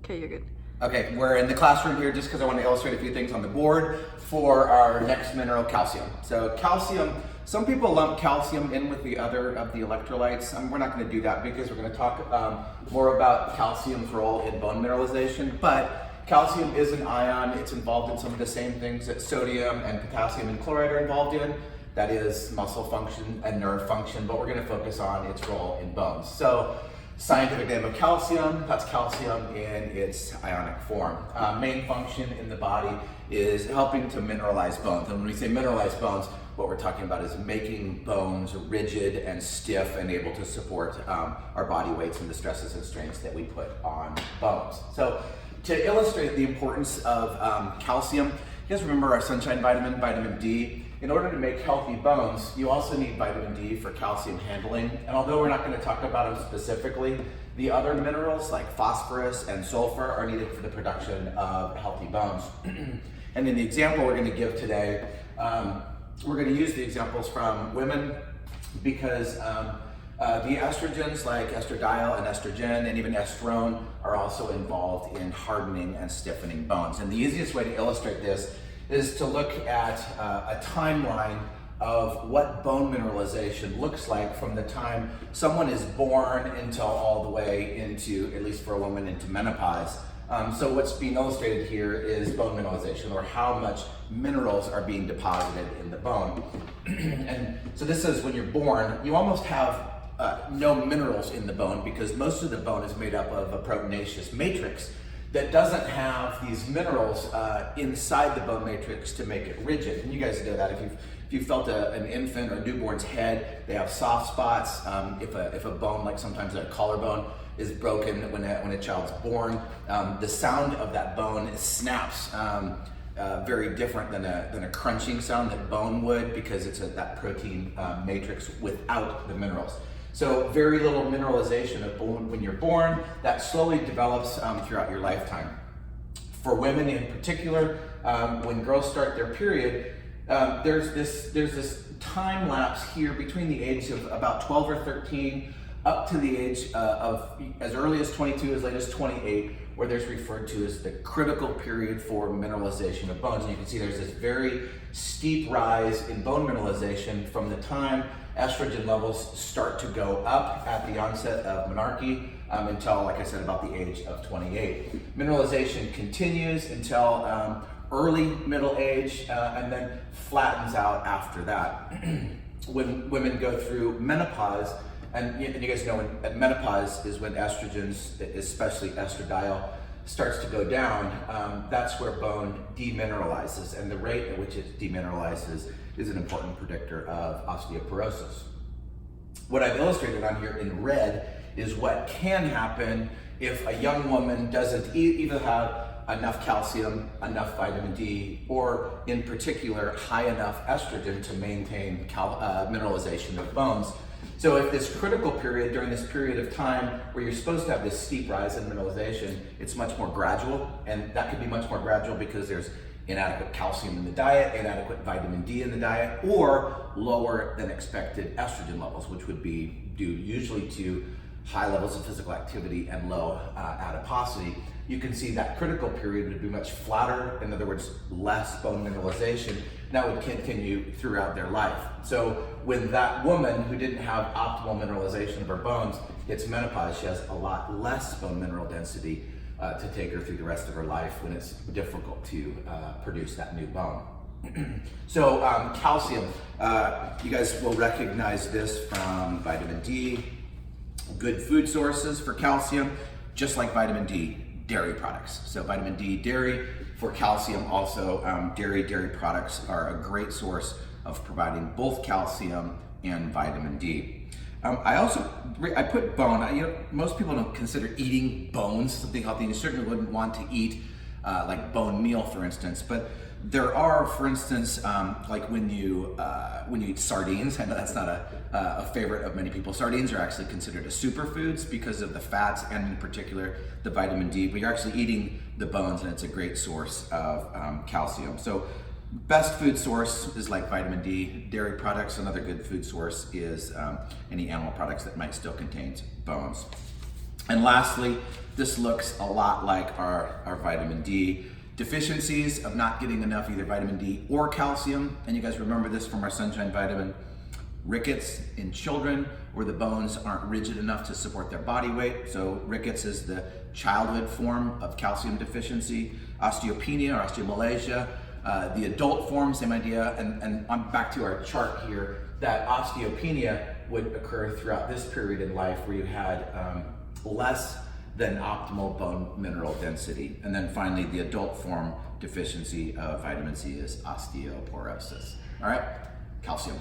Okay, you're good. Okay, we're in the classroom here just because I want to illustrate a few things on the board for our next mineral, calcium. So calcium, some people lump calcium in with the other of the electrolytes. We're not going to do that because we're going to talk more about calcium's role in bone mineralization, but calcium is an ion. It's involved in some of the same things that sodium and potassium and chloride are involved in. That is muscle function and nerve function, but we're going to focus on its role in bones. So scientific name of calcium, that's calcium in its ionic form. Main function in the body is helping to mineralize bones. And when we say mineralize bones, what we're talking about is making bones rigid and stiff and able to support our body weights and the stresses and strains that we put on bones. So to illustrate the importance of calcium, you guys remember our sunshine vitamin, vitamin D? In order to make healthy bones, you also need vitamin D for calcium handling. And although we're not going to talk about them specifically, the other minerals like phosphorus and sulfur are needed for the production of healthy bones. And in the example we're going to give today, we're going to use the examples from women because the estrogens like estradiol and estrogen and even estrone are also involved in hardening and stiffening bones. And the easiest way to illustrate this is to look at a timeline of what bone mineralization looks like from the time someone is born until all the way into, at least for a woman, into menopause. So what's being illustrated here is bone mineralization, or how much minerals are being deposited in the bone. And so this is when you're born, you almost have no minerals in the bone because most of the bone is made up of a proteinaceous matrix that doesn't have these minerals inside the bone matrix to make it rigid. And you guys know that if you've felt an infant or newborn's head, they have soft spots. If a bone, like sometimes a collarbone, is broken when a child's born, the sound of that bone snaps very different than a crunching sound that bone would, because it's that protein matrix without the minerals. So very little mineralization of bone when you're born. That slowly develops throughout your lifetime. For women in particular, when girls start their period, there's this time lapse here between the age of about 12 or 13 up to the age of as early as 22, as late as 28, where there's referred to as the critical period for mineralization of bones. And you can see there's this very steep rise in bone mineralization from the time estrogen levels start to go up at the onset of menarche until, like I said, about the age of 28. Mineralization continues until early middle age and then flattens out after that. When women go through menopause, and you guys know at menopause is when estrogens, especially estradiol, starts to go down, that's where bone demineralizes, and the rate at which it demineralizes is an important predictor of osteoporosis. What I've illustrated on here in red is what can happen if a young woman doesn't either have enough calcium, enough vitamin D, or in particular high enough estrogen to maintain mineralization of bones. So if this critical period, during this period of time where you're supposed to have this steep rise in mineralization, it's much more gradual, and that could be much more gradual because there's inadequate calcium in the diet, inadequate vitamin D in the diet, or lower than expected estrogen levels, which would be due usually to high levels of physical activity and low adiposity. You can see that critical period would be much flatter, in other words, less bone mineralization. That would continue throughout their life. So when that woman who didn't have optimal mineralization of her bones hits menopause, she has a lot less bone mineral density to take her through the rest of her life when it's difficult to produce that new bone. So calcium, you guys will recognize this from vitamin D. Good food sources for calcium, just like vitamin D, dairy products. So vitamin D, dairy. For calcium also, dairy products are a great source of providing both calcium and vitamin D. I put bone, most people don't consider eating bones something healthy. You certainly wouldn't want to eat like bone meal, for instance, but there are, for instance, like when you eat sardines. I know that's not a favorite of many people. Sardines are actually considered a superfoods because of the fats and in particular the vitamin D, but you're actually eating the bones, and it's a great source of calcium. So best food source is like vitamin D, dairy products. Another good food source is any animal products that might still contain bones. And lastly, this looks a lot like our vitamin D deficiencies of not getting enough either vitamin D or calcium. And you guys remember this from our sunshine vitamin. Rickets in children where the bones aren't rigid enough to support their body weight. So rickets is the childhood form of calcium deficiency. Osteopenia or osteomalacia, the adult form, same idea. And I'm back to our chart here, that osteopenia would occur throughout this period in life where you had less than optimal bone mineral density. And then finally, the adult form deficiency of vitamin C is osteoporosis. All right, calcium.